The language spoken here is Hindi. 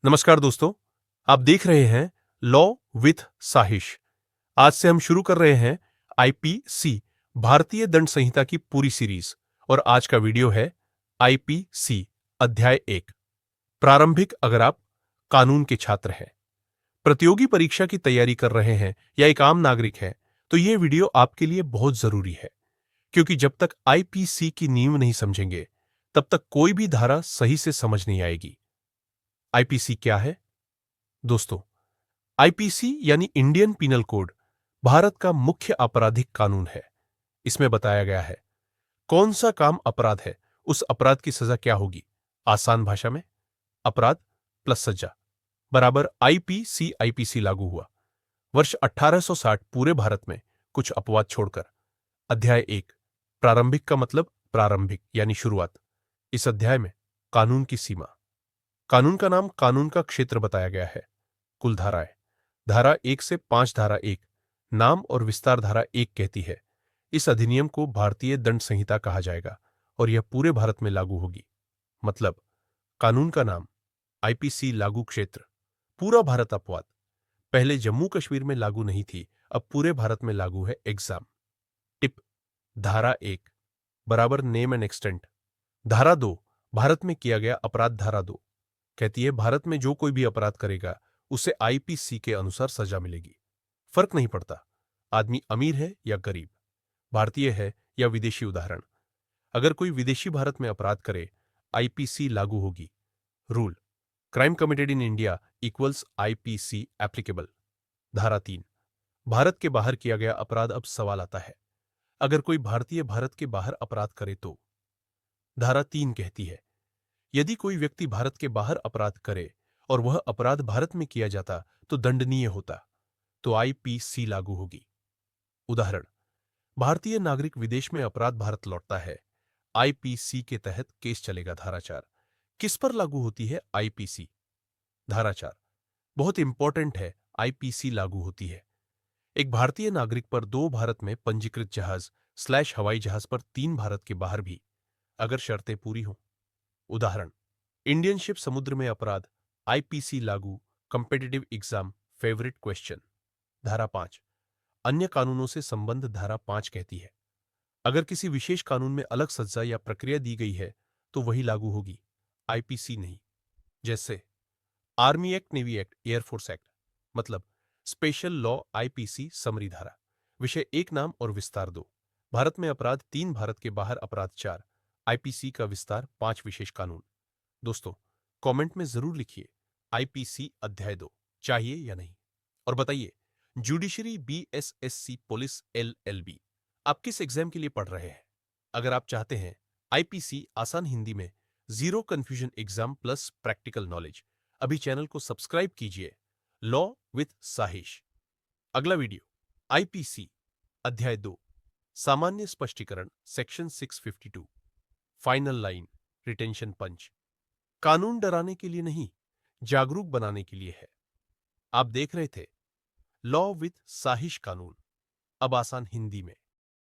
नमस्कार दोस्तों, आप देख रहे हैं लॉ विथ साहिश। आज से हम शुरू कर रहे हैं आईपीसी भारतीय दंड संहिता की पूरी सीरीज और आज का वीडियो है आईपीसी अध्याय 1 प्रारंभिक। अगर आप कानून के छात्र हैं, प्रतियोगी परीक्षा की तैयारी कर रहे हैं या एक आम नागरिक हैं, तो यह वीडियो आपके लिए बहुत जरूरी है, क्योंकि जब तक आईपीसी की नींव नहीं समझेंगे तब तक कोई भी धारा सही से समझ नहीं आएगी। आईपीसी क्या है दोस्तों? आईपीसी यानी इंडियन पीनल कोड भारत का मुख्य आपराधिक कानून है। इसमें बताया गया है कौन सा काम अपराध है, उस अपराध की सजा क्या होगी। आसान भाषा में, अपराध प्लस सजा बराबर आईपीसी लागू हुआ वर्ष 1860 पूरे भारत में, कुछ अपवाद छोड़कर। अध्याय 1 प्रारंभिक का मतलब प्रारंभिक यानी शुरुआत। इस अध्याय में कानून की सीमा, कानून का नाम, कानून का क्षेत्र बताया गया है। कुल धाराएं, धारा 1 से 5 धारा 1 नाम और विस्तार धारा 1 कहती है इस अधिनियम को भारतीय दंड संहिता कहा जाएगा और यह पूरे भारत में लागू होगी। मतलब कानून का नाम, आईपीसी लागू क्षेत्र, पूरा भारत। अपवाद, पहले जम्मू कश्मीर में लागू नहीं थी, अब पूरे भारत में लागू है। एग्जाम टिप, धारा 1 बराबर नेम एंड एक्सटेंट। धारा 2 भारत में किया गया अपराध। धारा 2 कहती है भारत में जो कोई भी अपराध करेगा उसे आईपीसी के अनुसार सजा मिलेगी। फर्क नहीं पड़ता आदमी अमीर है या गरीब, भारतीय है या विदेशी। उदाहरण, अगर कोई विदेशी भारत में अपराध करे, आईपीसी लागू होगी। Rule, crime committed in India equals IPC applicable. धारा 3 भारत के बाहर किया गया अपराध। अब सवाल आता है, अगर कोई भारतीय भारत के बाहर अपराध करे तो। धारा 3 कहती है यदि कोई व्यक्ति भारत के बाहर अपराध करे और वह अपराध भारत में किया जाता तो दंडनीय होता, तो आईपीसी लागू होगी। उदाहरण, भारतीय नागरिक विदेश में अपराध भारत लौटता है, आईपीसी के तहत केस चलेगा। धारा 4 किस पर लागू होती है आईपीसी? धारा 4 बहुत इंपॉर्टेंट है, आईपीसी लागू होती है एक भारतीय नागरिक पर 2 भारत में पंजीकृत जहाज / हवाई जहाज पर 3 भारत के बाहर भी, अगर शर्तें पूरी हों। उदाहरण, इंडियन शिप समुद्र में अपराध, आईपीसी लागू। Competitive exam favourite question. धारा 5 अन्य कानूनों से संबंध। धारा 5 कहती है अगर किसी विशेष कानून में अलग सजा या प्रक्रिया दी गई है तो वही लागू होगी, आईपीसी नहीं। जैसे army act, navy act, air force act. मतलब स्पेशल लॉ आईपीसी समरी धारा। विषय 1 नाम और विस्तार 2 भारत में अपराध 3 भारत के बाहर अपराध 4 आईपीसी का विस्तार 5 विशेष कानून। दोस्तों, कमेंट में जरूर लिखिए आईपीसी अध्याय 2 चाहिए या नहीं, और बताइए जुडिशरी बीएसएससी पुलिस एलएलबी आप किस एग्जाम के लिए पढ़ रहे हैं। अगर आप चाहते हैं आईपीसी आसान हिंदी में, zero confusion exam plus practical knowledge, अभी चैनल को सब्सक्राइब कीजिए। Law with Sahish. अगला वीडियो आईपीसी अध्याय 2 सामान्य स्पष्टीकरण सेक्शन 652 फाइनल लाइन रिटेंशन पंच। कानून डराने के लिए नहीं, जागरूक बनाने के लिए है। आप देख रहे थे लॉ विथ साहिश कानून, अब आसान हिंदी में।